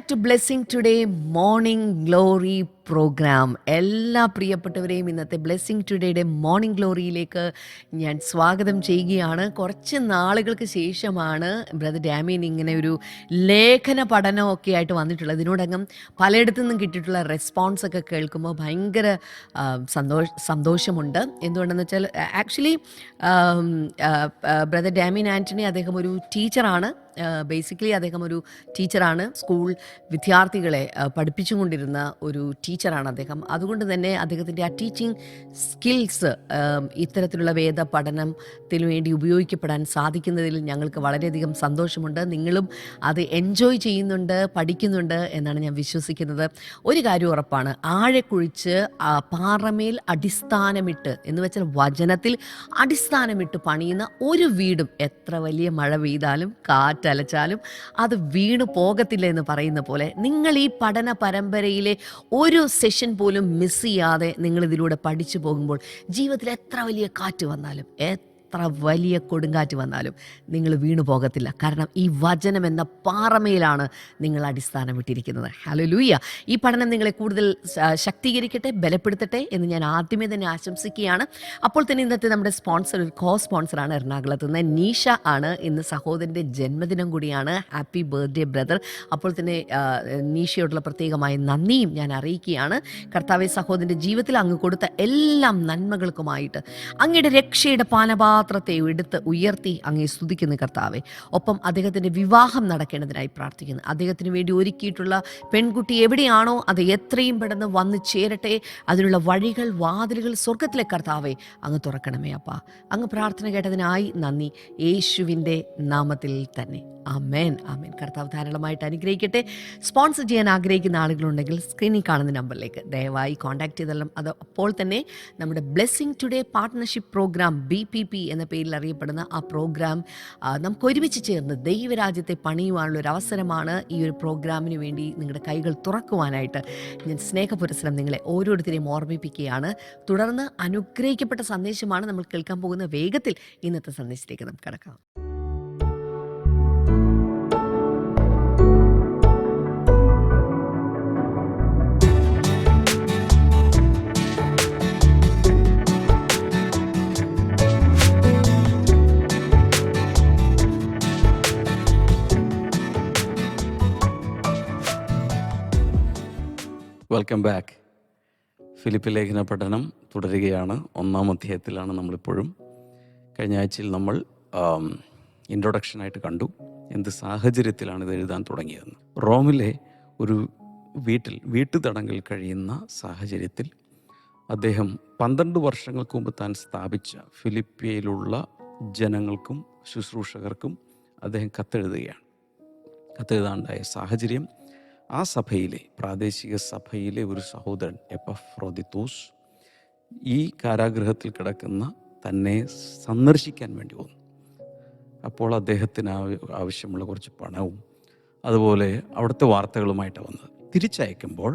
Back to blessing today morning glory programme. എല്ലാ പ്രിയപ്പെട്ടവരെയും ഇന്നത്തെ ബ്ലെസ്സിങ് ടുഡേയുടെ മോർണിംഗ് ഗ്ലോറിയിലേക്ക് ഞാൻ സ്വാഗതം ചെയ്യുകയാണ്. കുറച്ച് നാളുകൾക്ക് ശേഷമാണ് ബ്രദർ ഡാമിയൻ ഇങ്ങനെ ഒരു ലേഖന പഠനമൊക്കെ ആയിട്ട് വന്നിട്ടുള്ളത്. ഇതിനോടകം പലയിടത്തു നിന്നും കിട്ടിയിട്ടുള്ള റെസ്പോൺസൊക്കെ കേൾക്കുമ്പോൾ ഭയങ്കര സന്തോഷമുണ്ട്. എന്തുകൊണ്ടെന്ന് വെച്ചാൽ ആക്ച്വലി ബ്രദർ ഡാമിയൻ ആൻ്റണി അദ്ദേഹം ഒരു ടീച്ചറാണ്. ബേസിക്കലി അദ്ദേഹം ഒരു ടീച്ചറാണ്. സ്കൂൾ വിദ്യാർത്ഥികളെ പഠിപ്പിച്ചുകൊണ്ടിരുന്ന ഒരു ടീച്ചറാണ് അദ്ദേഹം. അതുകൊണ്ട് തന്നെ അദ്ദേഹത്തിൻ്റെ ആ ടീച്ചിങ് സ്കിൽസ് ഇത്തരത്തിലുള്ള വേദ പഠനത്തിന് വേണ്ടി ഉപയോഗിക്കപ്പെടാൻ സാധിക്കുന്നതിൽ ഞങ്ങൾക്ക് വളരെയധികം സന്തോഷമുണ്ട്. നിങ്ങളും അത് എൻജോയ് ചെയ്യുന്നുണ്ട്, പഠിക്കുന്നുണ്ട് എന്നാണ് ഞാൻ വിശ്വസിക്കുന്നത്. ഒരു കാര്യം ഉറപ്പാണ്, ആഴക്കുഴിച്ച് പാറമേൽ അടിസ്ഥാനമിട്ട് എന്ന് വെച്ചാൽ വചനത്തിൽ അടിസ്ഥാനമിട്ട് പണിയുന്ന ഒരു വീടും എത്ര വലിയ മഴ പെയ്താലും കാറ്റലച്ചാലും അത് വീണു പോകത്തില്ല എന്ന് പറയുന്ന പോലെ നിങ്ങൾ ഈ പഠന പരമ്പരയിലെ ഒരു സെഷൻ പോലും മിസ് ചെയ്യാതെ നിങ്ങളിതിലൂടെ പഠിച്ചു പോകുമ്പോൾ ജീവിതത്തിൽ എത്ര വലിയ കാറ്റ് വന്നാലും എത്ര വലിയ കൊടുങ്കാറ്റ് വന്നാലും നിങ്ങൾ വീണു പോകത്തില്ല. കാരണം ഈ വചനം എന്ന പാറമേലാണ് നിങ്ങൾ അടിസ്ഥാനമിട്ടിരിക്കുന്നത്. ഹല്ലേലൂയ. ഈ പഠനം നിങ്ങളെ കൂടുതൽ ശക്തീകരിക്കട്ടെ, ബലപ്പെടുത്തട്ടെ എന്ന് ഞാൻ ആദ്യമേ തന്നെ ആശംസിക്കുകയാണ്. അപ്പോൾ തന്നെ ഇന്നത്തെ നമ്മുടെ സ്പോൺസർ, ഒരു കോ സ്പോൺസറാണ് എറണാകുളത്ത് നിന്ന് നീഷ ആണ്. ഇന്ന് സഹോദരൻ്റെ ജന്മദിനം കൂടിയാണ്. Happy birthday brother. അപ്പോൾ തന്നെ നീഷയോടുള്ള പ്രത്യേകമായ നന്ദിയും ഞാൻ അറിയിക്കുകയാണ്. കർത്താവെ, സഹോദരൻ്റെ ജീവിതത്തിൽ അങ്ങ് കൊടുത്ത എല്ലാ നന്മകൾക്കുമായിട്ട് അങ്ങയുടെ രക്ഷയുടെ പാനപാത്രത്തെ എടുത്ത് ഉയർത്തി അങ്ങേ സ്തുതിക്കുന്നു കർത്താവെ. ഒപ്പം അദ്ദേഹത്തിൻ്റെ വിവാഹം നടക്കേണ്ടതിനായി പ്രാർത്ഥിക്കുന്നു. അദ്ദേഹത്തിന് വേണ്ടി ഒരുക്കിയിട്ടുള്ള പെൺകുട്ടി എവിടെയാണോ അത് എത്രയും പെട്ടെന്ന് വന്നു ചേരട്ടെ. അതിനുള്ള വഴികൾ, വാതിലുകൾ സ്വർഗത്തിലെ കർത്താവെ അങ്ങ് തുറക്കണമേ അപ്പ. അങ്ങ് പ്രാർത്ഥന കേട്ടതിനായി നന്ദി, യേശുവിൻ്റെ നാമത്തിൽ തന്നെ. ആമേൻ, ആമേൻ. കർത്താവ് ധാരാളമായിട്ട് അനുഗ്രഹിക്കട്ടെ. സ്പോൺസർ ചെയ്യാൻ ആഗ്രഹിക്കുന്ന ആളുകളുണ്ടെങ്കിൽ സ്ക്രീനിൽ കാണുന്ന നമ്പറിലേക്ക് ദയവായി കോൺടാക്ട് ചെയ്തെല്ലാം. അത് അപ്പോൾ തന്നെ നമ്മുടെ blessing today partnership programme BPP എന്ന പേരിൽ അറിയപ്പെടുന്ന ആ പ്രോഗ്രാം നമുക്ക് ഒരുമിച്ച് ചേർന്ന് ദൈവരാജ്യത്തെ പണിയുവാനുള്ള ഒരു അവസരമാണ്. ഈ ഒരു പ്രോഗ്രാമിന് വേണ്ടി നിങ്ങളുടെ കൈകൾ തുറക്കുവാനായിട്ട് ഞാൻ സ്നേഹപുരസ്സരം നിങ്ങളെ ഓരോരുത്തരെയും ഓർമ്മിപ്പിക്കുകയാണ്. തുടർന്ന് അനുഗ്രഹിക്കപ്പെട്ട സന്ദേശമാണ് നമ്മൾ കേൾക്കാൻ പോകുന്ന. വേഗത്തിൽ ഇന്നത്തെ സന്ദേശത്തിലേക്ക് നമുക്ക് കടക്കാം. Welcome back. ഫിലിപ്പി ലേഖന പഠനം തുടരുകയാണ്. 1-ാം അധ്യായത്തിലാണ് നമ്മളിപ്പോഴും. കഴിഞ്ഞ ആഴ്ചയിൽ നമ്മൾ ഇൻട്രൊഡക്ഷനായിട്ട് കണ്ടു എന്ത് സാഹചര്യത്തിലാണ് ഇത് എഴുതാൻ തുടങ്ങിയതെന്ന്. റോമിലെ ഒരു വീട്ടുതടങ്കിൽ കഴിയുന്ന സാഹചര്യത്തിൽ അദ്ദേഹം 12 വർഷങ്ങൾക്ക് മുമ്പ് താൻ സ്ഥാപിച്ച ഫിലിപ്പിയിലുള്ള ജനങ്ങൾക്കും ശുശ്രൂഷകർക്കും അദ്ദേഹം കത്തെഴുതുകയാണ്. കത്തെഴുതാണ്ടായ സാഹചര്യം, ആ സഭയിലെ, പ്രാദേശിക സഭയിലെ ഒരു സഹോദരൻ എപ്പഫ്രോദിത്തോസ് ഈ കാരാഗൃഹത്തിൽ കിടക്കുന്ന തന്നെ സന്ദർശിക്കാൻ വേണ്ടി വന്നു. അപ്പോൾ അദ്ദേഹത്തിന് ആവശ്യമുള്ള കുറച്ച് പണവും അതുപോലെ അവിടുത്തെ വാർത്തകളുമായിട്ടാണ് വന്നത്. തിരിച്ചയക്കുമ്പോൾ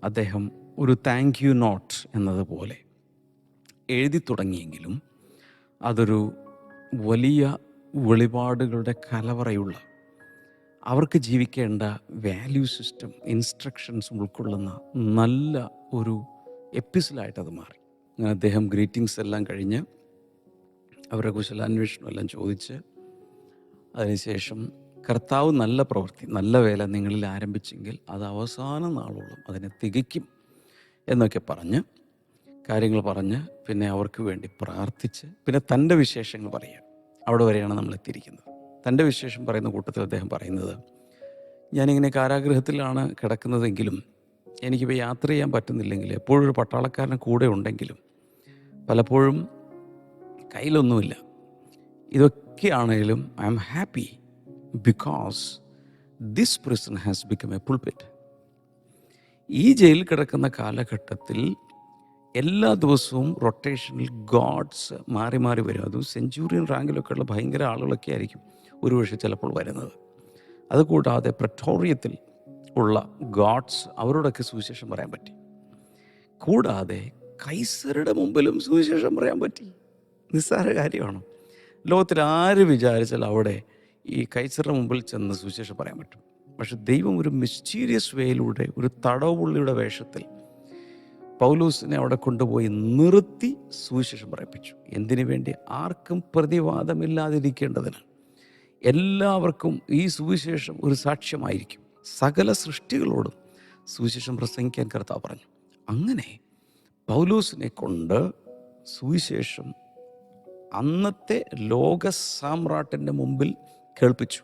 അദ്ദേഹം ഒരു താങ്ക് യു നോട്ട് എന്നതുപോലെ എഴുതി തുടങ്ങിയെങ്കിലും അതൊരു വലിയ വെളിപാടുകളുടെ കലവറയുള്ള, അവർക്ക് ജീവിക്കേണ്ട വാല്യൂ സിസ്റ്റം, ഇൻസ്ട്രക്ഷൻസ് ഉൾക്കൊള്ളുന്ന നല്ല ഒരു എപ്പിസോഡായിട്ടത് മാറി. അങ്ങനെ അദ്ദേഹം ഗ്രീറ്റിങ്സ് എല്ലാം കഴിഞ്ഞ് അവരുടെ കുശലാന്വേഷണം എല്ലാം ചോദിച്ച് അതിനുശേഷം കർത്താവ് നല്ല പ്രവൃത്തി, നല്ല വേല നിങ്ങളിൽ ആരംഭിച്ചെങ്കിൽ അത് അവസാന നാളോളം അതിനെ തികയ്ക്കും എന്നൊക്കെ പറഞ്ഞ് കാര്യങ്ങൾ പറഞ്ഞ് പിന്നെ അവർക്ക് വേണ്ടി പ്രാർത്ഥിച്ച് പിന്നെ തൻ്റെ വിശേഷങ്ങൾ പറയുക. അവിടെ വരെയാണ് നമ്മൾ എത്തിയിരിക്കുന്നത്. തൻ്റെ വിശേഷം പറയുന്ന കൂട്ടത്തിൽ അദ്ദേഹം പറയുന്നത്, ഞാനിങ്ങനെ കാരാഗൃഹത്തിലാണ് കിടക്കുന്നതെങ്കിലും എനിക്കിപ്പോൾ യാത്ര ചെയ്യാൻ പറ്റുന്നില്ലെങ്കിൽ എപ്പോഴും ഒരു പട്ടാളക്കാരന് കൂടെ ഉണ്ടെങ്കിലും പലപ്പോഴും കയ്യിലൊന്നുമില്ല. ഇതൊക്കെയാണെങ്കിലും I am happy because this prison has become a pulpit. ഈ ജയിലിൽ കിടക്കുന്ന കാലഘട്ടത്തിൽ എല്ലാ ദിവസവും റൊട്ടേഷനിൽ ഗോഡ്സ് മാറി മാറി വരും. അതും സെഞ്ചൂറിയൻ റാങ്കിലൊക്കെ ഉള്ള ഭയങ്കര ആളുകളൊക്കെ ആയിരിക്കും ഒരുപക്ഷെ ചിലപ്പോൾ വരുന്നത്. അതുകൂടാതെ പ്രറ്റോറിയത്തിൽ ഉള്ള ഗോഡ്സ്, അവരോടൊക്കെ സുവിശേഷം പറയാൻ പറ്റി. കൂടാതെ കൈസറുടെ മുമ്പിലും സുവിശേഷം പറയാൻ പറ്റി. നിസ്സാര കാര്യമാണ്. ലോകത്തിൽ ആര് വിചാരിച്ചാൽ അവിടെ ഈ കൈസറുടെ മുമ്പിൽ ചെന്ന് സുവിശേഷം പറയാൻ പറ്റും? പക്ഷെ ദൈവം ഒരു മിസ്റ്റീരിയസ് വേയിലൂടെ, ഒരു തടവുള്ളിയുടെ വേഷത്തിൽ പൗലോസിനെ അവിടെ കൊണ്ടുപോയി നിർത്തി സുവിശേഷം പറയിപ്പിച്ചു. എന്തിനു വേണ്ടി? ആർക്കും പ്രതിവാദമില്ലാതിരിക്കേണ്ടതിന്. എല്ലാവർക്കും ഈ സുവിശേഷം ഒരു സാക്ഷ്യമായിരിക്കും. സകല സൃഷ്ടികളോടും സുവിശേഷം പ്രസംഗിക്കാൻ കർത്താവ് പറഞ്ഞു. അങ്ങനെ പൗലോസിനെ കൊണ്ട് സുവിശേഷം അന്നത്തെ ലോക സാമ്രാട്ടിൻ്റെ മുമ്പിൽ കേൾപ്പിച്ചു.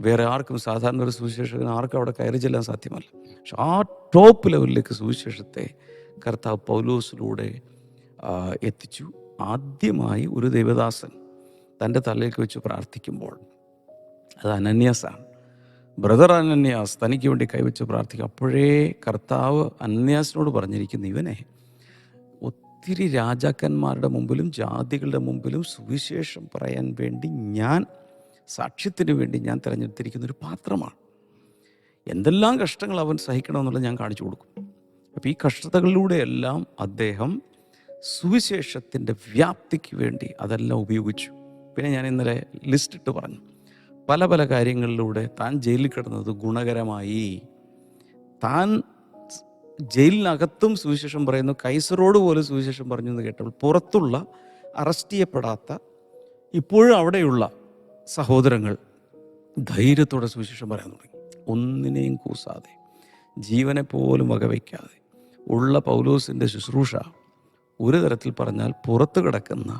വേറെ ആർക്കും, സാധാരണ ഒരു സുവിശേഷകന് ആർക്കും അവിടെ കയറി ചെല്ലാൻ സാധ്യമല്ല. പക്ഷെ ആ ടോപ്പ് ലെവലിലേക്ക് സുവിശേഷത്തെ കർത്താവ് പൗലോസിലൂടെ എത്തിച്ചു. ആദ്യമായി ഒരു ദൈവദാസൻ തൻ്റെ തലയിലേക്ക് വെച്ച് പ്രാർത്ഥിക്കുമ്പോൾ അത് അനന്യാസാണ്. ബ്രദർ അനന്യാസ് തനിക്ക് വേണ്ടി കൈവച്ച് പ്രാർത്ഥിക്കും. അപ്പോഴേ കർത്താവ് അനന്യാസിനോട് പറഞ്ഞിരിക്കുന്നു, ഇവനെ ഒത്തിരി രാജാക്കന്മാരുടെ മുമ്പിലും ജാതികളുടെ മുമ്പിലും സുവിശേഷം പറയാൻ വേണ്ടി ഞാൻ, സാക്ഷ്യത്തിന് വേണ്ടി ഞാൻ തിരഞ്ഞെടുത്തിരിക്കുന്നൊരു പാത്രമാണ്. എന്തെല്ലാം കഷ്ടങ്ങൾ അവൻ സഹിക്കണമെന്നുള്ളത് ഞാൻ കാണിച്ചു കൊടുക്കും. അപ്പോൾ ഈ കഷ്ടതകളിലൂടെയെല്ലാം അദ്ദേഹം സുവിശേഷത്തിൻ്റെ വ്യാപ്തിക്ക് വേണ്ടി അതെല്ലാം ഉപയോഗിച്ചു. പിന്നെ ഞാൻ ഇന്നലെ ലിസ്റ്റിട്ട് പറഞ്ഞു, പല പല കാര്യങ്ങളിലൂടെ താൻ ജയിലിൽ കിടന്നത് ഗുണകരമായി. താൻ ജയിലിനകത്തും സുവിശേഷം പറയുന്നു, കൈസറോട് പോലും സുവിശേഷം പറഞ്ഞു എന്ന് കേട്ടപ്പോൾ പുറത്തുള്ള അറസ്റ്റ് ചെയ്യപ്പെടാത്ത ഇപ്പോഴും അവിടെയുള്ള സഹോദരങ്ങൾ ധൈര്യത്തോടെ സുവിശേഷം പറയാൻ തുടങ്ങി. ഒന്നിനെയും കൂസാതെ, ജീവനെ പോലും വകവയ്ക്കാതെ ഉള്ള പൗലോസിൻ്റെ ശുശ്രൂഷ ഒരു തരത്തിൽ പറഞ്ഞാൽ പുറത്ത് കിടക്കുന്ന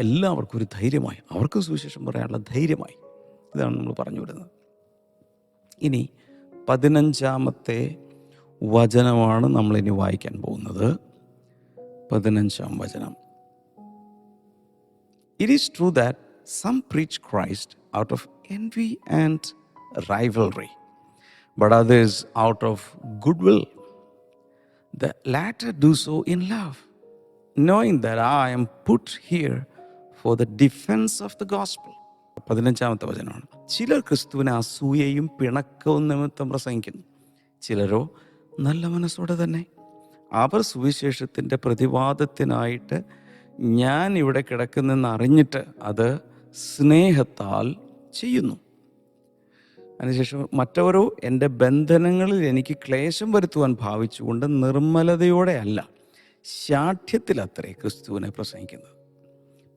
എല്ലാവർക്കും ഒരു ധൈര്യമായി, അവർക്ക് സുവിശേഷം പറയാനുള്ള ധൈര്യമായി. ഇതാണ് നമ്മൾ പറഞ്ഞു വരുന്നത്. ഇനി 15-ാമത്തെ വചനമാണ് നമ്മളിനി വായിക്കാൻ പോകുന്നത്. 15-ാം വചനം. It is true that some preach Christ out of envy and rivalry, but others out of goodwill. The latter do so in love, knowing that I am put here for the defense of the gospel. 15-ാമത്തെ വചനമാണ്. ചിലർ ക്രിസ്തുവിനെ അസൂയയും പിണക്കവും നിമിത്തം പ്രസംഗിക്കുന്നു, ചിലരോ നല്ല മനസ്സോടെ തന്നെ. അവർ സുവിശേഷത്തിൻ്റെ പ്രതിവാദത്തിനായിട്ട് ഞാൻ ഇവിടെ കിടക്കുന്നെന്ന് അറിഞ്ഞിട്ട് അത് സ്നേഹത്താൽ ചെയ്യുന്നു. അതിനുശേഷം മറ്റവരോ എൻ്റെ ബന്ധനങ്ങളിൽ എനിക്ക് ക്ലേശം വരുത്തുവാൻ ഭാവിച്ചുകൊണ്ട് നിർമ്മലതയോടെ അല്ല, ശാഠ്യത്തിലത്രേ ക്രിസ്തുവിനെ പ്രസംഗിക്കുന്നത്.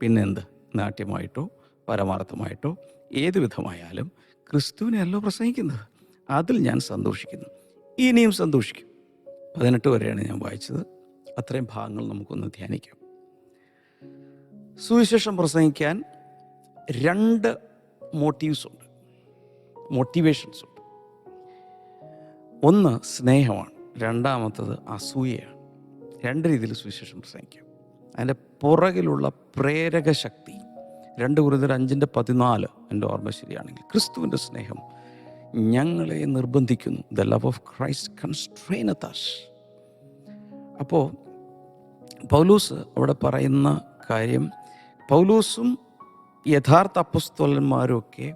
പിന്നെന്ത്? നാട്യമായിട്ടോ പരമാർത്ഥമായിട്ടോ ഏതു വിധമായാലും ക്രിസ്തുവിനെ അല്ലോ പ്രസംഗിക്കുന്നത്. അതിൽ ഞാൻ സന്തോഷിക്കുന്നു, ഇനിയും സന്തോഷിക്കും. 18 വരെയാണ് ഞാൻ വായിച്ചത്. അത്രയും ഭാഗങ്ങൾ നമുക്കൊന്ന് ധ്യാനിക്കാം. സുവിശേഷം പ്രസംഗിക്കാൻ 2 മോട്ടീവ്സ് ഉണ്ട്, മോട്ടിവേഷൻസ് ഉണ്ട്. ഒന്ന് സ്നേഹമാണ്, രണ്ടാമത്തത് അസൂയയാണ്. 2 രീതിയിൽ സുവിശേഷം പ്രസംഗിക്കാം. അതിൻ്റെ പുറകിലുള്ള പ്രേരക ശക്തി 2 കൊരിന്ത്യർ 5:14 എൻ്റെ ഓർമ്മ ശരിയാണെങ്കിൽ, ക്രിസ്തുവിൻ്റെ സ്നേഹം ഞങ്ങളെ നിർബന്ധിക്കുന്നു. The love of Christ കൺസ്ട്രെയിനത്ത് us. അപ്പോൾ പൗലോസ് അവിടെ പറയുന്ന കാര്യം, പൗലോസും യഥാർത്ഥ അപ്പോസ്തലന്മാരും ഒക്കെ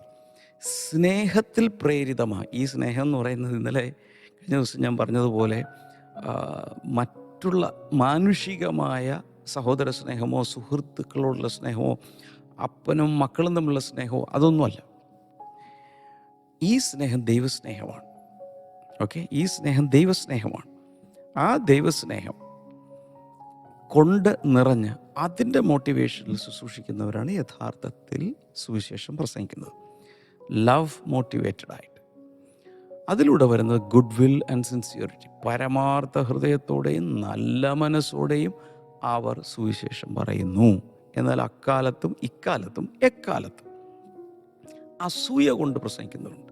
സ്നേഹത്തിൽ പ്രേരിതമായി. ഈ സ്നേഹം എന്ന് പറയുന്നത് ഇന്നലെ കഴിഞ്ഞ ദിവസം ഞാൻ പറഞ്ഞതുപോലെ മറ്റുള്ള മാനുഷികമായ സഹോദര സ്നേഹമോ സുഹൃത്തുക്കളോടുള്ള സ്നേഹമോ അപ്പനും മക്കളും തമ്മിലുള്ള സ്നേഹമോ അതൊന്നുമല്ല. ഈ സ്നേഹം ദൈവസ്നേഹമാണ്. ഓക്കെ, ഈ സ്നേഹം ദൈവസ്നേഹമാണ്. ആ ദൈവസ്നേഹം കൊണ്ട് നിറഞ്ഞ് അതിൻ്റെ മോട്ടിവേഷനിൽ ശുശ്രൂഷിക്കുന്നവരാണ് യഥാർത്ഥത്തിൽ സുവിശേഷം പ്രസംഗിക്കുന്നത്. ലവ് മോട്ടിവേറ്റഡ് ആയിട്ട്. അതിലൂടെ വരുന്നത് ഗുഡ് വിൽ ആൻഡ് സിൻസിയറിറ്റി. പരമാർത്ഥ ഹൃദയത്തോടെയും നല്ല മനസ്സോടെയും അവർ സുവിശേഷം പറയുന്നു. എന്നാൽ അക്കാലത്തും ഇക്കാലത്തും എക്കാലത്തും അസൂയ കൊണ്ട് പ്രസംഗിക്കുന്നവരുണ്ട്.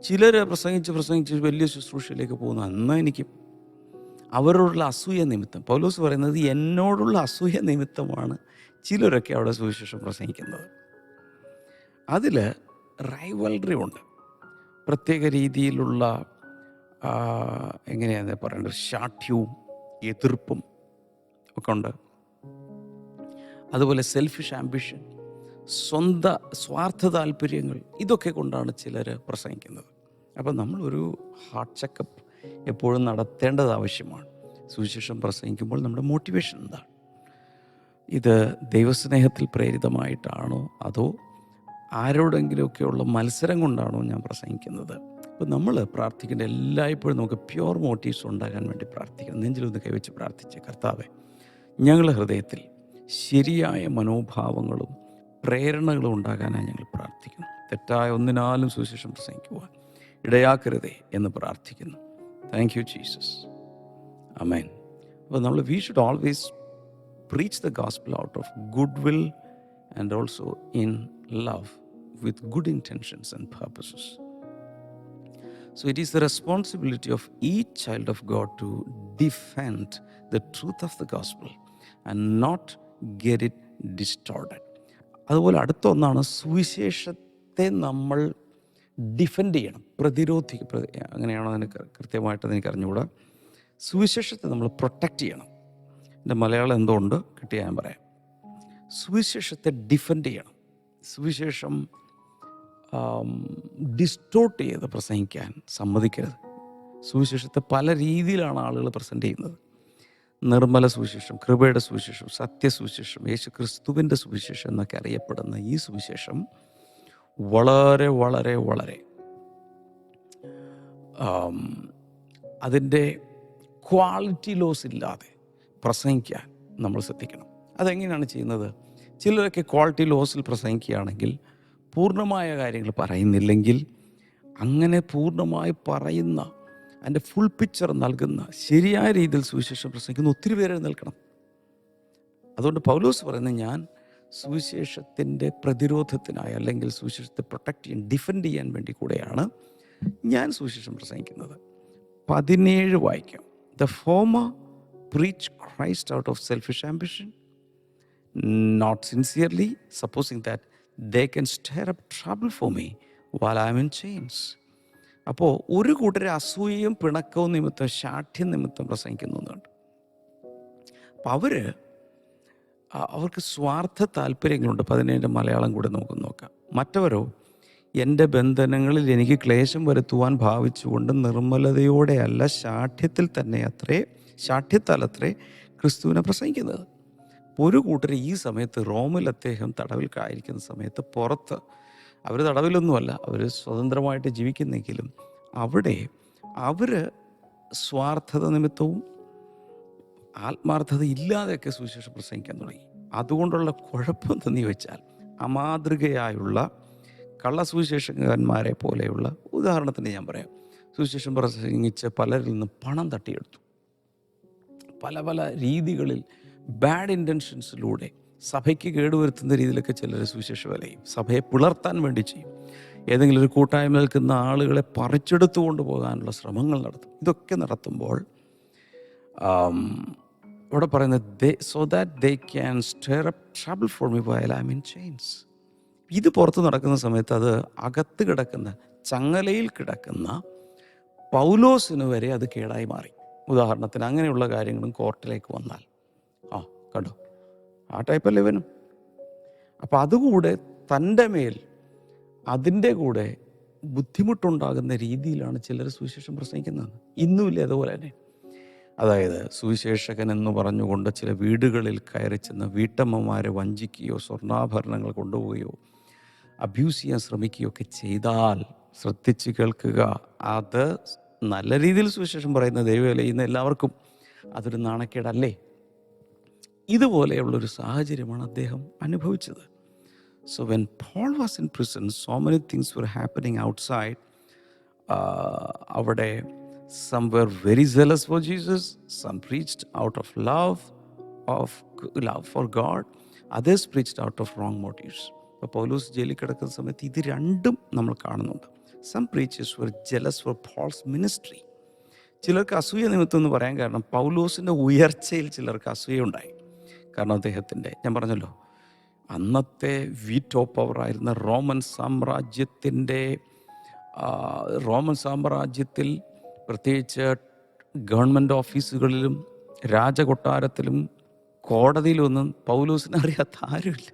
ചിലർ പ്രസംഗിച്ച് വലിയ ശുശ്രൂഷയിലേക്ക് പോകുന്നു. അന്ന് എനിക്ക് അവരോടുള്ള അസൂയ നിമിത്തം, പൗലോസ് പറയുന്നത് എന്നോടുള്ള അസൂയ നിമിത്തമാണ് ചിലരൊക്കെ അവിടെ സുവിശേഷം പ്രസംഗിക്കുന്നത്. അതിൽ റൈവൽറി ഉണ്ട്, പ്രത്യേക രീതിയിലുള്ള എങ്ങനെയാണ് പറയേണ്ടത്, ശാഠ്യവും എതിർപ്പും ഒക്കെ ഉണ്ട്. അതുപോലെ സെൽഫിഷ് ആംബിഷൻ, സ്വാർത്ഥ താല്പര്യങ്ങൾ, ഇതൊക്കെ കൊണ്ടാണ് ചിലർ പ്രസംഗിക്കുന്നത്. അപ്പം നമ്മളൊരു ഹാർട്ട് ചെക്കപ്പ് എപ്പോഴും നടത്തേണ്ടത് ആവശ്യമാണ്. സുവിശേഷം പ്രസംഗിക്കുമ്പോൾ നമ്മുടെ മോട്ടിവേഷൻ എന്താണ്? ഇത് ദൈവസ്നേഹത്തിൽ പ്രേരിതമായിട്ടാണോ അതോ ആരോടെങ്കിലുമൊക്കെയുള്ള മത്സരം കൊണ്ടാണോ ഞാൻ പ്രസംഗിക്കുന്നത്? അപ്പോൾ നമ്മൾ പ്രാർത്ഥിക്കേണ്ട എല്ലായ്പ്പോഴും നമുക്ക് പ്യുവർ മോട്ടീവ്സ് ഉണ്ടാകാൻ വേണ്ടി പ്രാർത്ഥിക്കണം. നെഞ്ചിലൊന്ന് കൈവച്ച് പ്രാർത്ഥിച്ച്, കർത്താവേ, ഞങ്ങളുടെ ഹൃദയത്തിൽ ശരിയായ മനോഭാവങ്ങളും പ്രേരണകളും ഉണ്ടാകാനായി ഞങ്ങൾ പ്രാർത്ഥിക്കുന്നു. തെറ്റായ ഒന്നിനാലും സുവിശേഷം പ്രസംഗിക്കുവാൻ ഇടയാക്കരുതേ എന്ന് പ്രാർത്ഥിക്കുന്നു. Thank you Jesus. ആമേൻ. അപ്പോൾ we should always preach the gospel out of goodwill and also in love with good intentions and purposes. So it is the responsibility of each child of God to defend the truth of the gospel and not get it distorted. അതുപോലെ അടുത്ത ഒന്നാണ് സുവിശേഷത്തെ നമ്മൾ defend ചെയ്യണം, അങ്ങനെയാണോ എനിക്ക് കൃത്യമായിട്ട് എനിക്ക് അറിഞ്ഞുകൂടാ. സുവിശേഷത്തെ നമ്മൾ പ്രൊട്ടക്റ്റ് ചെയ്യണം. എൻ്റെ മലയാളം എന്തുകൊണ്ട് കിട്ടിയ ഞാൻ പറയാം. സുവിശേഷത്തെ ഡിഫെൻഡ് ചെയ്യണം. സുവിശേഷം ഡിസ്റ്റോർട്ട് ചെയ്ത് പ്രസംഗിക്കാൻ സമ്മതിക്കരുത്. സുവിശേഷത്തെ പല രീതിയിലാണ് ആളുകൾ പ്രസൻറ്റ് ചെയ്യുന്നത്. നിർമ്മല സുവിശേഷം, കൃപയുടെ സുവിശേഷം, സത്യസുവിശേഷം, യേശു ക്രിസ്തുവിൻ്റെ സുവിശേഷം എന്നൊക്കെ അറിയപ്പെടുന്ന ഈ സുവിശേഷം വളരെ വളരെ വളരെ അതിൻ്റെ ക്വാളിറ്റി ലോസ് ഇല്ലാതെ പ്രസംഗിക്കാൻ നമ്മൾ ശ്രദ്ധിക്കണം. അതെങ്ങനെയാണ് ചെയ്യുന്നത്? ചിലരൊക്കെ ക്വാളിറ്റി ലോസിൽ പ്രസംഗിക്കുകയാണെങ്കിൽ, പൂർണ്ണമായ കാര്യങ്ങൾ പറയുന്നില്ലെങ്കിൽ, അങ്ങനെ പൂർണ്ണമായി പറയുന്ന അതിൻ്റെ ഫുൾ പിക്ചർ നൽകുന്ന ശരിയായ രീതിയിൽ സുവിശേഷം പ്രസംഗിക്കുന്ന ഒത്തിരി പേര് നിൽക്കണം. അതുകൊണ്ട് പൗലോസ് പറയുന്നത്, ഞാൻ സുവിശേഷത്തിൻ്റെ പ്രതിരോധത്തിനായി അല്ലെങ്കിൽ സുവിശേഷത്തെ പ്രൊട്ടക്റ്റ് ചെയ്യാൻ, ഡിഫെൻഡ് ചെയ്യാൻ വേണ്ടി കൂടെയാണ് ഞാൻ സുവിശേഷം പ്രസംഗിക്കുന്നത്. 17 വായിക്കാം. The former preach Christ out of selfish ambition, not sincerely, supposing that they can stir up trouble for me while I am in chains. അപ്പോൾ ഒരു കൂട്ടരെ അസൂയയും പിണക്കവും നിമിത്തം, ശാഠ്യം നിമിത്തം പ്രസംഗിക്കുന്നുണ്ട്. അപ്പം അവർക്ക് സ്വാർത്ഥ താല്പര്യങ്ങളുണ്ട്. 17 മലയാളം കൂടെ നമുക്ക് നോക്കാം. മറ്റവരോ എൻ്റെ ബന്ധനങ്ങളിൽ എനിക്ക് ക്ലേശം വരുത്തുവാൻ ഭാവിച്ചുകൊണ്ട് നിർമ്മലതയോടെയല്ല, ശാഠ്യത്താലത്രേ ക്രിസ്തുവിനെ പ്രസംഗിക്കുന്നത്. ഒരു കൂട്ടർ ഈ സമയത്ത് റോമിൽ അദ്ദേഹം തടവിൽ ആയിരിക്കുന്ന സമയത്ത് പുറത്ത്, അവർ തടവിലൊന്നുമല്ല, അവർ സ്വതന്ത്രമായിട്ട് ജീവിക്കുന്നെങ്കിലും അവിടെ അവർ സ്വാർത്ഥത നിമിത്തവും ആത്മാർത്ഥത ഇല്ലാതെയൊക്കെ സുവിശേഷം പ്രസംഗിക്കാൻ തുടങ്ങി. അതുകൊണ്ടുള്ള കുഴപ്പം എന്തെന്ന് വെച്ചാൽ, അമാതൃകയായുള്ള കള്ളസുവിശേഷകന്മാരെ പോലെയുള്ള, ഉദാഹരണത്തിന് ഞാൻ പറയാം, സുവിശേഷം പ്രസംഗിച്ച് പലരിൽ നിന്നും പണം തട്ടിയെടുത്തു. പല രീതികളിൽ ബാഡ് ഇൻറ്റൻഷൻസിലൂടെ സഭയ്ക്ക് കേടുവരുത്തുന്ന രീതിയിലൊക്കെ ചിലർ സുവിശേഷ വേലയും സഭയെ പിളർത്താൻ വേണ്ടി ചെയ്യും. ഏതെങ്കിലും ഒരു കൂട്ടായ്മ നിൽക്കുന്ന ആളുകളെ പറിച്ചെടുത്തു കൊണ്ടുപോകാനുള്ള ശ്രമങ്ങൾ നടത്തും. ഇതൊക്കെ നടത്തുമ്പോൾ ഇവിടെ പറയുന്നത്, so that they can stir up trouble for me while I am in chains. ഇത് പുറത്ത് നടക്കുന്ന സമയത്ത് അത് അകത്ത് കിടക്കുന്ന, ചങ്ങലയിൽ കിടക്കുന്ന പൗലോസിന് വരെ അത് കേടായി മാറി. ഉദാഹരണത്തിന് അങ്ങനെയുള്ള കാര്യങ്ങളും കോർട്ടിലേക്ക് വന്നാൽ, കണ്ടോ, ആ ടൈപ്പല്ലേ ഇവനും. അപ്പം അതുകൂടെ തൻ്റെ മേൽ അതിൻ്റെ കൂടെ ബുദ്ധിമുട്ടുണ്ടാകുന്ന രീതിയിലാണ് ചിലർ സുവിശേഷം പ്രസംഗിക്കുന്നത്. ഇന്നുമില്ലേ അതുപോലെ തന്നെ. അതായത് സുവിശേഷകൻ എന്ന് പറഞ്ഞുകൊണ്ട് ചില വീടുകളിൽ കയറി ചെന്ന് വീട്ടമ്മമാരെ വഞ്ചിക്കുകയോ സ്വർണ്ണാഭരണങ്ങൾ കൊണ്ടുപോവുകയോ അബ്യൂസ് ചെയ്യാൻ ശ്രമിക്കുകയോ ഒക്കെ ചെയ്താൽ ശ്രദ്ധിച്ച് കേൾക്കുക. അത് നല്ല രീതിയിൽ സുവിശേഷം പറയുന്ന ദൈവവേല ചെയ്യുന്ന എല്ലാവർക്കും അതൊരു നാണക്കേടല്ലേ? ഇതുപോലെയുള്ളൊരു സാഹചര്യമാണ് അദ്ദേഹം അനുഭവിച്ചത്. So when Paul was in prison, so many things were happening outside. അവിടെ some were very zealous for Jesus, some preached out of love for God, others preached out of wrong motives. അപ്പോൾ പൗലോസ് ജയിലിൽ കിടക്കുന്ന സമയത്ത് ഇത് രണ്ടും നമ്മൾ കാണുന്നുണ്ട്. Some preachers were jealous for Paul's ministry. ചിലർക്ക് അസൂയ നിമിത്തം എന്ന് പറയാൻ കാരണം, പൗലോസിൻ്റെ ഉയർച്ചയിൽ ചിലർക്ക് അസൂയ ഉണ്ടായി. കാരണം അദ്ദേഹത്തിൻ്റെ, ഞാൻ പറഞ്ഞല്ലോ, അന്നത്തെ വീറ്റോ പവറായിരുന്ന റോമൻ സാമ്രാജ്യത്തിൽ പ്രത്യേകിച്ച് ഗവൺമെൻറ് ഓഫീസുകളിലും രാജകൊട്ടാരത്തിലും കോടതിയിലൊന്നും പൗലോസിനെ അറിയാത്ത ആരുമില്ല.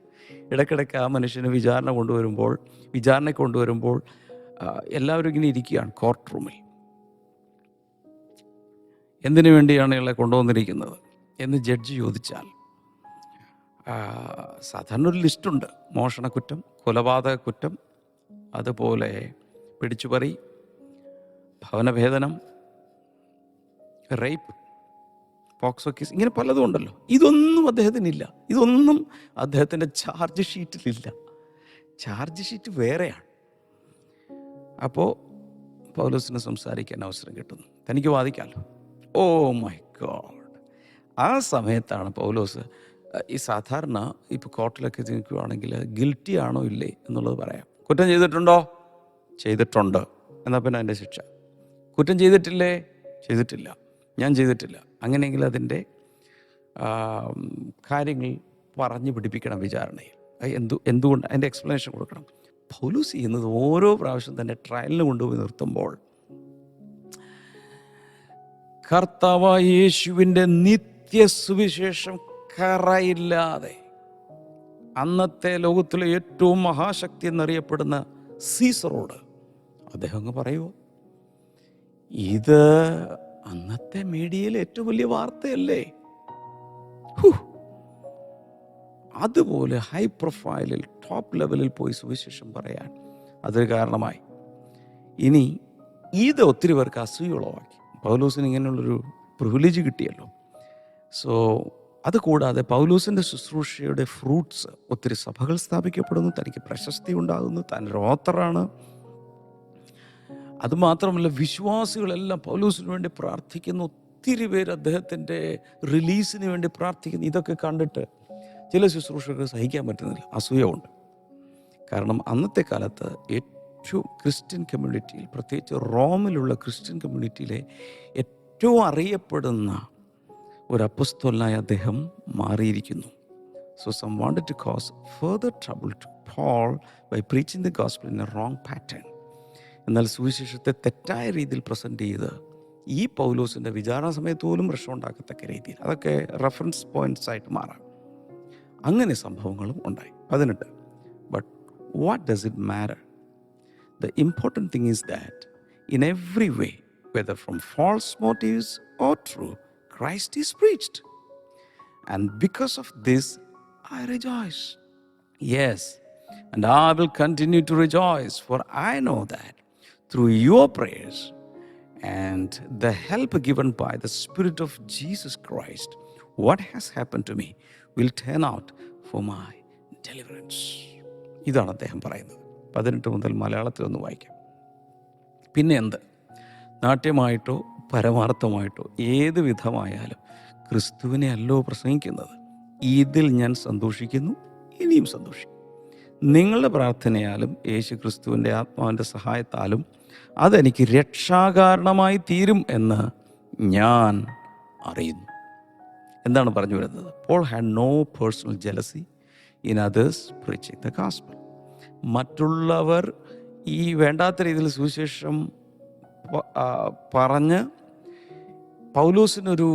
ഇടയ്ക്കിടയ്ക്ക് ആ മനുഷ്യന് വിചാരണ കൊണ്ടുവരുമ്പോൾ എല്ലാവരും ഇങ്ങനെ ഇരിക്കുകയാണ് കോർട്ട് റൂമിൽ. എന്തിനു വേണ്ടിയാണ് ഇയാളെ കൊണ്ടുവന്നിരിക്കുന്നത് എന്ന് ജഡ്ജി ചോദിച്ചാൽ സാധാരണ ഒരു ലിസ്റ്റുണ്ട്. മോഷണക്കുറ്റം, കൊലപാതക കുറ്റം, അതുപോലെ പിടിച്ചുപറി, ഭവനഭേദനം, റേപ്പ്, പോക്സോ കേസ്, ഇങ്ങനെ പലതും ഉണ്ടല്ലോ. ഇതൊന്നും അദ്ദേഹത്തിനില്ല. ഇതൊന്നും അദ്ദേഹത്തിൻ്റെ ചാർജ് ഷീറ്റിലില്ല. ചാർജ് ഷീറ്റ് വേറെയാണ്. അപ്പോൾ പൗലോസിന് സംസാരിക്കാൻ അവസരം കിട്ടുന്നു. തനിക്ക് വാദിക്കാമല്ലോ. Oh my God! ആ സമയത്താണ് പൗലോസ് ഈ സാധാരണ ഇപ്പോൾ കോർട്ടിലൊക്കെ നിൽക്കുകയാണെങ്കിൽ ഗിൽറ്റി ആണോ ഇല്ലേ എന്നുള്ളത് പറയാം. കുറ്റം ചെയ്തിട്ടുണ്ടോ? ചെയ്തിട്ടുണ്ട്. എന്നാൽ പിന്നെ അതിൻ്റെ ശിക്ഷ. കുറ്റം ചെയ്തിട്ടില്ലേ? ചെയ്തിട്ടില്ല. ഞാൻ ചെയ്തിട്ടില്ല. അങ്ങനെയെങ്കിൽ അതിൻ്റെ കാര്യങ്ങൾ പറഞ്ഞു പിടിപ്പിക്കണം വിചാരണയിൽ. എന്തുകൊണ്ട് അതിൻ്റെ എക്സ്പ്ലനേഷൻ കൊടുക്കണം. പൗലോസ് ചെയ്യുന്നത് ഓരോ പ്രാവശ്യം തന്നെ ട്രയലിന് കൊണ്ടുപോയി നിർത്തുമ്പോൾ കർത്താവായ യേശുവിൻ്റെ നിത്യസുവിശേഷം കറയില്ലാതെ അന്നത്തെ ലോകത്തിലെ ഏറ്റവും മഹാശക്തി എന്നറിയപ്പെടുന്ന സീസറോട് അദ്ദേഹം അങ്ങ് പറയുമോ, ഇത് അന്നത്തെ മീഡിയയിലെ ഏറ്റവും വലിയ വാർത്തയല്ലേ? അതുപോലെ ഹൈ പ്രൊഫൈലിൽ ടോപ്പ് ലെവലിൽ പോയി സുവിശേഷം പറയാൻ അതൊരു കാരണമായി. ഇനി ഇത് ഒത്തിരി പേർക്ക് അസൂയുളവാക്കി. പൗലോസിന് ഇങ്ങനെയുള്ളൊരു പ്രിവിലേജ് കിട്ടിയല്ലോ. സോ അതുകൂടാതെ പൗലോസിൻ്റെ ശുശ്രൂഷയുടെ ഫ്രൂട്ട്സ്, ഒത്തിരി സഭകൾ സ്ഥാപിക്കപ്പെടുന്നു, തനിക്ക് പ്രശസ്തി ഉണ്ടാകുന്നു, താനൊരു ഓത്തറാണ്. അതുമാത്രമല്ല, വിശ്വാസികളെല്ലാം പൗലോസിന് വേണ്ടി പ്രാർത്ഥിക്കുന്നു. ഒത്തിരി പേര് അദ്ദേഹത്തിൻ്റെ റിലീസിന് വേണ്ടി പ്രാർത്ഥിക്കുന്നു. ഇതൊക്കെ കണ്ടിട്ട് ചില ശുശ്രൂഷകർക്ക് സഹിക്കാൻ പറ്റുന്നില്ല, അസൂയ ഉണ്ട്. കാരണം അന്നത്തെ കാലത്ത് ഏറ്റവും ക്രിസ്ത്യൻ കമ്മ്യൂണിറ്റിയിൽ, പ്രത്യേകിച്ച് റോമിലുള്ള ക്രിസ്ത്യൻ കമ്മ്യൂണിറ്റിയിലെ ഏറ്റവും അറിയപ്പെടുന്ന ഒരു അപ്പോസ്തലനായി അദ്ദേഹം മാറിയിരിക്കുന്നു. So some wanted to cause further trouble to Paul by preaching the gospel in a wrong pattern. എന്നാൽ സുവിശേഷത്തെ തെറ്റായ രീതിയിൽ പ്രസൻറ്റ് ചെയ്ത് ഈ പൗലോസിൻ്റെ വിചാരണ സമയത്ത് പോലും പ്രശ്നം ഉണ്ടാക്കത്തക്ക രീതിയിൽ അതൊക്കെ റെഫറൻസ് പോയിൻറ്റ്സ് ആയിട്ട് മാറാം. അങ്ങനെ സംഭവങ്ങളും ഉണ്ടായി. 18. But what does it matter? The important thing is that in every way, whether from false motives or true, Christ is preached. And because of this, I rejoice. Yes, and I will continue to rejoice, for I know that through your prayers and the help given by the Spirit of Jesus Christ, what has happened to me will turn out for my deliverance. ഇതാണ് അദ്ദേഹം പറയുന്നത്. 18 മുതൽ മലയാളത്തിലൊന്ന് വായിക്കാം. പിന്നെ എന്ത്? നാട്യമായിട്ടോ പരമാർത്ഥമായിട്ടോ ഏത് വിധമായാലും ക്രിസ്തുവിനെ അല്ലോ പ്രസംഗിക്കുന്നത്. ഇതിൽ ഞാൻ സന്തോഷിക്കുന്നു, ഇനിയും സന്തോഷിക്കും. നിങ്ങളുടെ പ്രാർത്ഥനയാലും യേശു ക്രിസ്തുവിൻ്റെ ആത്മാവിൻ്റെ സഹായത്താലും അതെനിക്ക് രക്ഷാകാരണമായി തീരും എന്ന് ഞാൻ അറിയുന്നു. എന്താണ് പറഞ്ഞു വരുന്നത്? Paul had no personal jealousy in others preaching the gospel. മറ്റുള്ളവർ ഈ വേണ്ടാത്ത രീതിയിൽ സുവിശേഷം പറഞ്ഞ് പൗലോസിനൊരു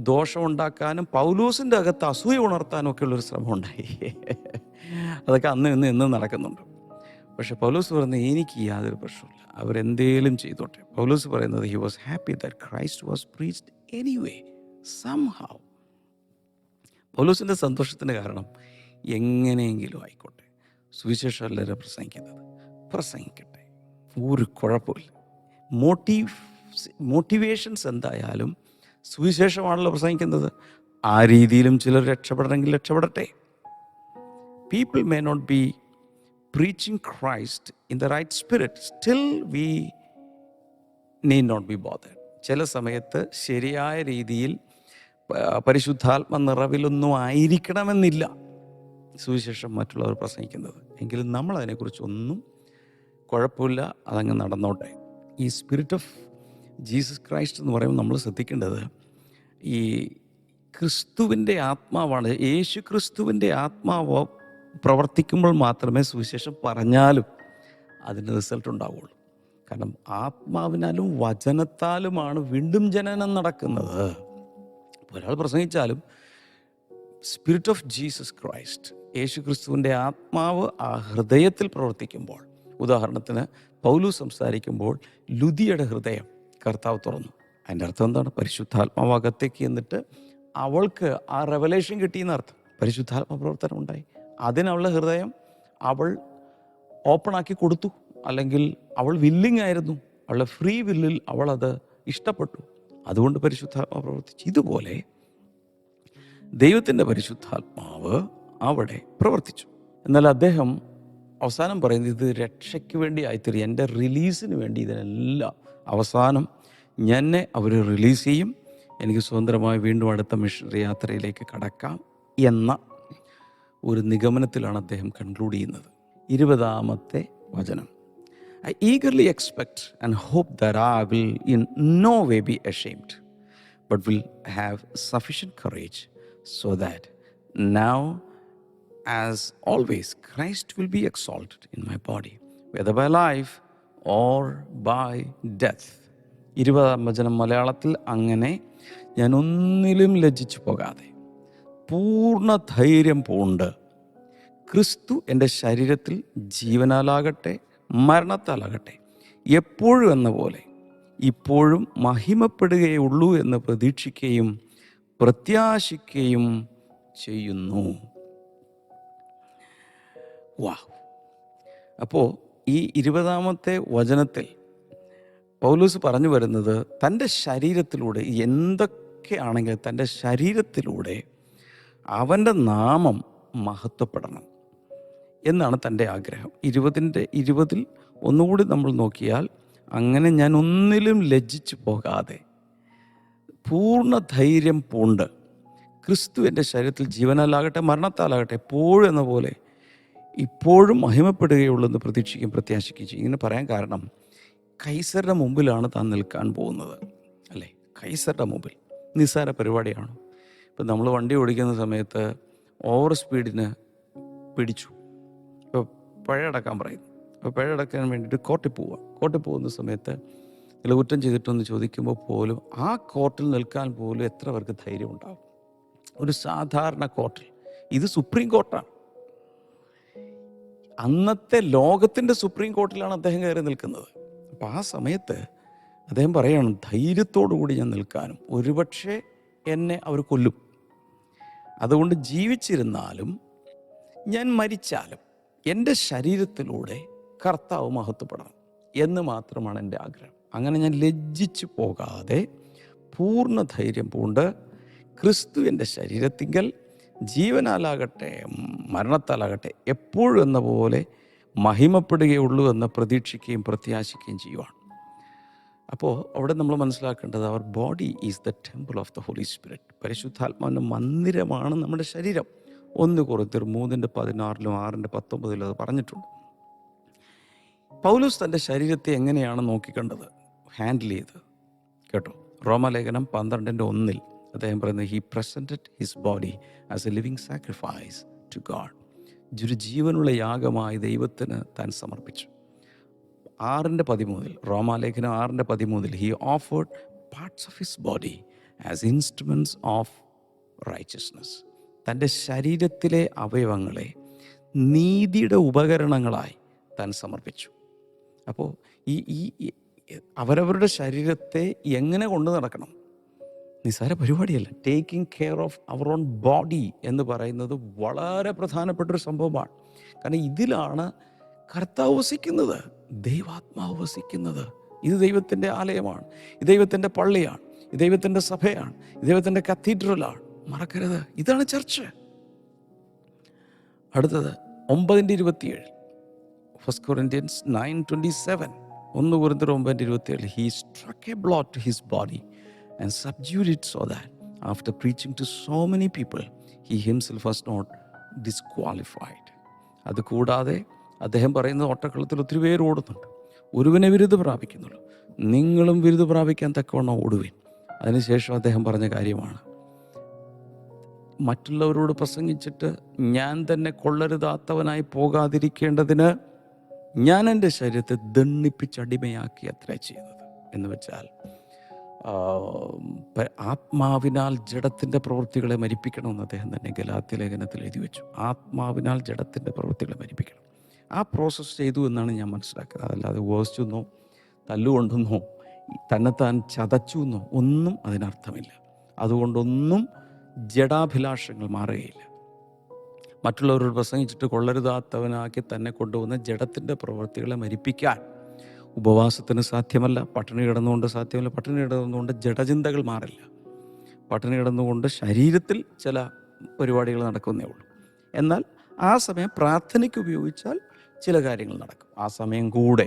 ദോഷമുണ്ടാക്കാനും പൗലോസിൻ്റെ അകത്ത് അസൂയ ഉണർത്താനും ഒക്കെ ഉള്ളൊരു ശ്രമം ഉണ്ടായി. അതൊക്കെ അന്ന് ഇന്ന് നടക്കുന്നുണ്ട്. പക്ഷെ പൗലോസ് പറയുന്നത് എനിക്ക് യാതൊരു പ്രശ്നമില്ല, അവരെന്തേലും ചെയ്തോട്ടെ. പൗലോസ് പറയുന്നത് he was happy that Christ was preached anyway somehow. പൗലോസിൻ്റെ സന്തോഷത്തിന് കാരണം എങ്ങനെയെങ്കിലും ആയിക്കോട്ടെ, സുവിശേഷം എല്ലാവരും പ്രസംഗിക്കട്ടെ, ഒരു കുഴപ്പമില്ല. മോട്ടിവേഷൻസ് എന്തായാലും സുവിശേഷമാണല്ലോ പ്രസംഗിക്കുന്നത്. ആ രീതിയിലും ചിലർ രക്ഷപ്പെടണമെങ്കിൽ രക്ഷപ്പെടട്ടെ. People may not be preaching Christ in the right spirit, still we need not be bothered. ചില സമയത്ത് ശരിയായ രീതിയിൽ പരിശുദ്ധാത്മ നിറവിലൊന്നും ആയിരിക്കണമെന്നില്ല സുവിശേഷം മറ്റുള്ളവർ പ്രസംഗിക്കുന്നത്. എങ്കിലും നമ്മൾ അതിനെക്കുറിച്ചൊന്നും കുഴപ്പമില്ല, അതങ്ങ് നടന്നോട്ടെ. ഈ സ്പിരിറ്റ് ഓഫ് ജീസസ് ക്രൈസ്റ്റ് എന്ന് പറയുമ്പോൾ നമ്മൾ ശ്രദ്ധിക്കേണ്ടത് ഈ ക്രിസ്തുവിൻ്റെ ആത്മാവാണ്. യേശു ക്രിസ്തുവിൻ്റെ ആത്മാവ് പ്രവർത്തിക്കുമ്പോൾ മാത്രമേ സുവിശേഷം പറഞ്ഞാലും അതിന് റിസൾട്ട് ഉണ്ടാവുള്ളൂ. കാരണം ആത്മാവിനാലും വചനത്താലുമാണ് വീണ്ടും ജനനം നടക്കുന്നത്. ഒരാൾ പ്രസംഗിച്ചാലും സ്പിരിറ്റ് ഓഫ് ജീസസ് ക്രൈസ്റ്റ്, യേശു ക്രിസ്തുവിൻ്റെ ആത്മാവ് ആ ഹൃദയത്തിൽ പ്രവർത്തിക്കുമ്പോൾ, ഉദാഹരണത്തിന് പൗലോസ് സംസാരിക്കുമ്പോൾ ലുദിയുടെ ഹൃദയം കർത്താവ് തുറന്നു. അതിൻ്റെ അർത്ഥം എന്താണ്? പരിശുദ്ധാത്മാവ് അകത്തേക്ക് എന്നിട്ട് അവൾക്ക് ആ റെവലേഷൻ കിട്ടിയെന്ന് അർത്ഥം. പരിശുദ്ധാത്മ പ്രവർത്തനം ഉണ്ടായി. അതിനുള്ള ഹൃദയം അവൾ ഓപ്പണാക്കി കൊടുത്തു, അല്ലെങ്കിൽ അവൾ വില്ലിങ് ആയിരുന്നു. അവളുടെ ഫ്രീ വില്ലിൽ അവൾ അത് ഇഷ്ടപ്പെട്ടു. അതുകൊണ്ട് പരിശുദ്ധാത്മ പ്രവർത്തിച്ചു. ഇതുപോലെ ദൈവത്തിൻ്റെ പരിശുദ്ധാത്മാവ് അവിടെ പ്രവർത്തിച്ചു. എന്നാൽ അദ്ദേഹം അവസാനം പറയുന്നത് ഇത് രക്ഷയ്ക്ക് വേണ്ടി ആയിത്തീരും, എൻ്റെ റിലീസിന് വേണ്ടി ഇതിനെല്ലാം അവസാനം എന്നെ അവർ റിലീസ് ചെയ്യും, എനിക്ക് സ്വതന്ത്രമായി വീണ്ടും അടുത്ത മിഷണറി യാത്രയിലേക്ക് കടക്കാം എന്ന ഒരു നിഗമനത്തിലാണ് അദ്ദേഹം കൺക്ലൂഡ് ചെയ്യുന്നത്. 20-ാമത്തെ വചനം, I eagerly expect and hope that I will in no way be ashamed, but will have sufficient courage, so that now, as always, Christ will be exalted in my body, whether by life or by death. 20-ാം വചനം മലയാളത്തിൽ, അങ്ങനെ ഞാൻ ഒന്നിലും ലജ്ജിച്ചു പോകാതെ പൂർണ്ണ ധൈര്യം പൂണ്ട് ക്രിസ്തു എൻ്റെ ശരീരത്തിൽ ജീവനാലാകട്ടെ മരണത്താലാകട്ടെ എപ്പോഴും എന്ന പോലെ ഇപ്പോഴും മഹിമപ്പെടുകയുള്ളൂ എന്ന് പ്രതീക്ഷിക്കുകയും പ്രത്യാശിക്കുകയും ചെയ്യുന്നു. വാ. അപ്പോൾ ഈ 20-ാമത്തെ വചനത്തിൽ പൗലോസ് പറഞ്ഞു വരുന്നത്, തൻ്റെ ശരീരത്തിലൂടെ എന്തൊക്കെയാണെങ്കിൽ തൻ്റെ ശരീരത്തിലൂടെ അവൻ്റെ നാമം മഹത്വപ്പെടണം എന്നാണ് തൻ്റെ ആഗ്രഹം. 20-ൽ ഒന്നുകൂടി നമ്മൾ നോക്കിയാൽ, അങ്ങനെ ഞാൻ ഒന്നിലും ലജ്ജിച്ചു പോകാതെ പൂർണ്ണ ധൈര്യം പൂണ്ട് ക്രിസ്തു എൻ്റെ ശരീരത്തിൽ ജീവനാലാകട്ടെ മരണത്താലാകട്ടെ എപ്പോഴും എന്ന പോലെ ഇപ്പോഴും മഹിമപ്പെടുകയുള്ളൂ എന്ന് പ്രതീക്ഷിക്കുകയും പ്രത്യാശിക്കുകയും ചെയ്യും. ഇങ്ങനെ പറയാൻ കാരണം, കൈസരുടെ മുമ്പിലാണ് താൻ നിൽക്കാൻ പോകുന്നത്, അല്ലേ? കൈസരുടെ മുമ്പിൽ നിസ്സാര പരിപാടിയാണോ? ഇപ്പം നമ്മൾ വണ്ടി ഓടിക്കുന്ന സമയത്ത് ഓവർ സ്പീഡിന് പിടിച്ചു, ഇപ്പോൾ പിഴയടക്കാൻ പറയുന്നു. അപ്പോൾ പിഴയടക്കാൻ വേണ്ടിയിട്ട് കോർട്ടിൽ പോകുന്ന സമയത്ത് ഇതിൽ കുറ്റം ചെയ്തിട്ടൊന്ന് ചോദിക്കുമ്പോൾ പോലും ആ കോർട്ടിൽ നിൽക്കാൻ പോലും എത്ര പേർക്ക് ധൈര്യം ഉണ്ടാകും? ഒരു സാധാരണ കോർട്ടിൽ, ഇത് സുപ്രീം കോർട്ടാണ്. അന്നത്തെ ലോകത്തിൻ്റെ സുപ്രീം കോർട്ടിലാണ് അദ്ദേഹം കയറി നിൽക്കുന്നത്. അപ്പോൾ ആ സമയത്ത് അദ്ദേഹം പറയുകയാണ്, ധൈര്യത്തോടു കൂടി ഞാൻ നിൽക്കാനും, ഒരുപക്ഷെ എന്നെ അവർ കൊല്ലും, അതുകൊണ്ട് ജീവിച്ചിരുന്നാലും ഞാൻ മരിച്ചാലും എൻ്റെ ശരീരത്തിലൂടെ കർത്താവ് മഹത്വപ്പെടണം എന്ന് മാത്രമാണ് എൻ്റെ ആഗ്രഹം. അങ്ങനെ ഞാൻ ലജ്ജിച്ചു പോകാതെ പൂർണ്ണ ധൈര്യം പൂണ്ട് ക്രിസ്തു എൻ്റെ ശരീരത്തിങ്കൽ ജീവനാലാകട്ടെ മരണത്താലാകട്ടെ എപ്പോഴും എന്ന പോലെ മഹിമപ്പെടുകയുള്ളൂ എന്ന് പ്രതീക്ഷിക്കുകയും പ്രത്യാശിക്കുകയും ചെയ്യുവാണ്. അപ്പോൾ അവിടെ നമ്മൾ മനസ്സിലാക്കേണ്ടത്, അവർ body is the temple of the Holy Spirit. പരിശുദ്ധാത്മാവിൻ്റെ മന്ദിരമാണ് നമ്മുടെ ശരീരം. 1 കൊരിന്ത്യർ 3:16 6:19 അത് പറഞ്ഞിട്ടുണ്ട്. പൗലോസ് തൻ്റെ ശരീരത്തെ എങ്ങനെയാണ് നോക്കിക്കണ്ടത്, ഹാൻഡിൽ ചെയ്തത് കേട്ടോ? റോമാലേഖനം 12:1 അദ്ദേഹം പറയുന്നത്, he presented his body as a living sacrifice to God. ഒരു ജീവനുള്ള യാഗമായി ദൈവത്തിന് താൻ സമർപ്പിച്ചു. 6:13 റോമാലേഖനം 6:13 he offered parts of his body as instruments of righteousness. തൻ്റെ ശരീരത്തിലെ അവയവങ്ങളെ നീതിയുടെ ഉപകരണങ്ങളായി താൻ സമർപ്പിച്ചു. അപ്പോൾ ഈ അവരവരുടെ ശരീരത്തെ എങ്ങനെ കൊണ്ടു നടക്കണം? നിസ്സാര പരിപാടിയല്ല. Taking care of our own body എന്ന് പറയുന്നത് വളരെ പ്രധാനപ്പെട്ടൊരു സംഭവമാണ്. കാരണം ഇതിലാണ് കർത്താവ് വസിക്കുന്നത്, ദൈവാത്മാവ് വസിക്കുന്നത്. ഇത് ദൈവത്തിൻ്റെ ആലയമാണ്, ഇത് ദൈവത്തിൻ്റെ പള്ളിയാണ്, ഇത് ദൈവത്തിൻ്റെ സഭയാണ്, ഇത് ദൈവത്തിൻ്റെ കത്തീഡ്രലാണ്. മറക്കരുത്, ഇതാണ് ചർച്ച്. അടുത്തത് 9:27 1 Corinthians 9:27 1 Corinthians 9:27 he struck a blow to his body and subdued it, so that after preaching to so many people he himself was not disqualified. അത് കൂടാതെ അദ്ദേഹം പറയുന്നത്, ഓട്ടക്കളത്തിൽ ഒത്തിരി പേര് ഓടുന്നുണ്ട്, ഒരുവനെ വിരുദ്ധ പ്രാപിക്കുന്നുള്ളൂ, നിങ്ങളും വിരുദ്ധ പ്രാപിക്കാൻ തക്കവണ്ണം ഓടുവിൻ. അതിനുശേഷം അദ്ദേഹം പറഞ്ഞ കാര്യമാണ്, മറ്റുള്ളവരോട് പ്രസംഗിച്ചിട്ട് ഞാൻ തന്നെ കൊള്ളരുതാത്തവനായി പോകാതിരിക്കേണ്ടതിന് ഞാൻ എൻ്റെ ശരീരത്തെ ദണ്ണിപ്പിച്ചടിമയാക്കി അത്രേ ചെയ്യുന്നത്. എന്ന് വെച്ചാൽ ആത്മാവിനാൽ ജഡത്തിൻ്റെ പ്രവൃത്തികളെ മരിപ്പിക്കണമെന്ന് അദ്ദേഹം തന്നെ ഗലാത്യ ലേഖനത്തിൽ എഴുതി വെച്ചു. ആത്മാവിനാൽ ജഡത്തിൻ്റെ പ്രവൃത്തികളെ മരിപ്പിക്കണം. ആ പ്രോസസ്സ് ചെയ്തു എന്നാണ് ഞാൻ മനസ്സിലാക്കുന്നത്. അതല്ലാതെ ഉപവസിച്ചു എന്നോ തല്ലുകൊണ്ടെന്നോ തന്നെത്താൻ ചതച്ചു എന്നോ ഒന്നും അതിനർത്ഥമില്ല. അതുകൊണ്ടൊന്നും ജഡാഭിലാഷങ്ങൾ മാറുകയില്ല. മറ്റുള്ളവരോട് പ്രസംഗിച്ചിട്ട് കൊള്ളരുതാത്തവനാക്കി തന്നെ കൊണ്ടുവന്ന ജഡത്തിൻ്റെ പ്രവൃത്തികളെ മരിപ്പിക്കാൻ ഉപവാസത്തിന് സാധ്യമല്ല, പട്ടിണി കിടന്നുകൊണ്ട് സാധ്യമല്ല. പട്ടിണി കിടന്നുകൊണ്ട് ജഡചിന്തകൾ മാറില്ല. പട്ടിണി കിടന്നുകൊണ്ട് ശരീരത്തിൽ ചില പരിപാടികൾ നടക്കുന്നേ ഉള്ളൂ. എന്നാൽ ആ സമയം പ്രാർത്ഥനയ്ക്ക് ഉപയോഗിച്ചാൽ ചില കാര്യങ്ങൾ നടക്കും. ആ സമയം കൂടെ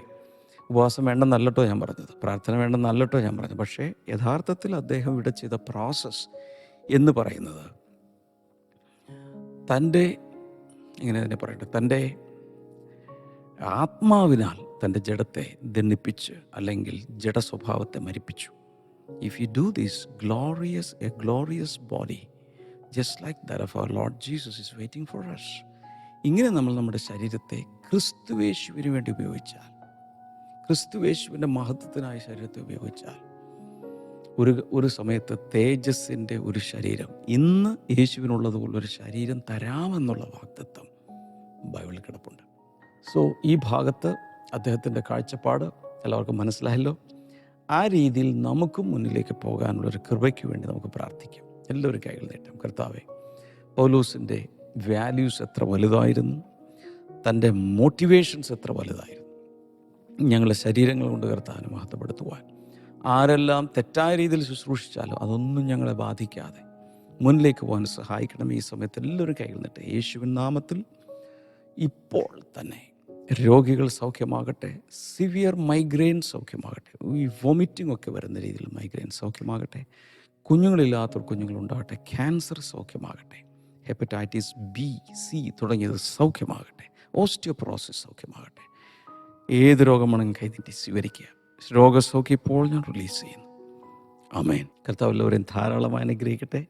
ഉപവാസം വേണ്ടെന്നല്ലട്ടോ ഞാൻ പറഞ്ഞത്, പ്രാർത്ഥന വേണ്ടെന്നല്ലട്ടോ ഞാൻ പറഞ്ഞത്. പക്ഷേ യഥാർത്ഥത്തിൽ അദ്ദേഹം ഇവിടെ ചെയ്ത പ്രോസസ്സ് എന്ന് പറയുന്നത് തൻ്റെ ഇങ്ങനെ തന്നെ പറയട്ടെ, തൻ്റെ ആത്മാവിനാൽ തൻ്റെ ജഡത്തെ ദണ്ഡിപ്പിച്ച് അല്ലെങ്കിൽ ജഡസ്വഭാവത്തെ മരിപ്പിച്ചു. If you do this a glorious body just like that of our Lord Jesus is waiting for us. ഇങ്ങനെ നമ്മൾ നമ്മുടെ ശരീരത്തെ ക്രിസ്തുവേശുവിന് വേണ്ടി ഉപയോഗിച്ചാൽ, ക്രിസ്തുവേശുവിൻ്റെ മഹത്വത്തിനായ ശരീരത്തെ ഉപയോഗിച്ചാൽ ഒരു സമയത്ത് തേജസ്സിൻ്റെ ഒരു ശരീരം, ഇന്ന് യേശുവിനുള്ളതുപോലൊരു ശരീരം തരാമെന്നുള്ള വാഗ്ദത്തം ബൈബിളിൽ കിടപ്പുണ്ട്. സോ ഈ ഭാഗത്ത് അദ്ദേഹത്തിൻ്റെ കാഴ്ചപ്പാട് എല്ലാവർക്കും മനസ്സിലായല്ലോ. ആ രീതിയിൽ നമുക്കും മുന്നിലേക്ക് പോകാനുള്ളൊരു കൃപയ്ക്ക് വേണ്ടി നമുക്ക് പ്രാർത്ഥിക്കാം. എല്ലാവരും കൈകൾ നീട്ടാം. കർത്താവേ, പൗലോസിൻ്റെ വാല്യൂസ് എത്ര വലുതായിരുന്നു, തൻ്റെ മോട്ടിവേഷൻസ് എത്ര വലുതായിരുന്നു. ഞങ്ങളുടെ ശരീരങ്ങൾ കൊണ്ട് കർത്താവിനെ മഹത്വപ്പെടുത്തുവാൻ ആരെല്ലാം തെറ്റായ രീതിയിൽ ശുശ്രൂഷിച്ചാലോ അതൊന്നും ഞങ്ങളെ ബാധിക്കാതെ മുന്നിലേക്ക് പോകാൻ സഹായിക്കണം. ഈ സമയത്ത് എല്ലാവരും കൈകൾ നീട്ടെ. യേശുവിൻ നാമത്തിൽ ഇപ്പോൾ തന്നെ രോഗികൾ സൗഖ്യമാകട്ടെ, സിവിയർ മൈഗ്രെയിൻ സൗഖ്യമാകട്ടെ, ഈ വോമിറ്റിംഗ് ഒക്കെ വരുന്ന രീതിയിൽ മൈഗ്രെയിൻ സൗഖ്യമാകട്ടെ, കുഞ്ഞുങ്ങളില്ലാത്തവർ കുഞ്ഞുങ്ങളുണ്ടാകട്ടെ, ക്യാൻസർ സൗഖ്യമാകട്ടെ, ഹെപ്പറ്റൈറ്റിസ് ബി, സി തുടങ്ങിയത് സൗഖ്യമാകട്ടെ, ഓസ്റ്റിയോപൊറോസിസ് സൗഖ്യമാകട്ടെ. ഏത് രോഗമാണെങ്കിലും കൈനീട്ടി സ്വീകരിക്കുക. രോഗസൗഖ്യം ഇപ്പോൾ ഞാൻ റിലീസ് ചെയ്യുന്നു. ആമേൻ. കർത്താവ് എല്ലാവരെയും ധാരാളമായി അനുഗ്രഹിക്കട്ടെ.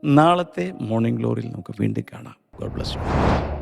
നാളത്തെ മോർണിംഗ് ഗ്ലോറിയിൽ നമുക്ക് വീണ്ടും കാണാം. God bless you.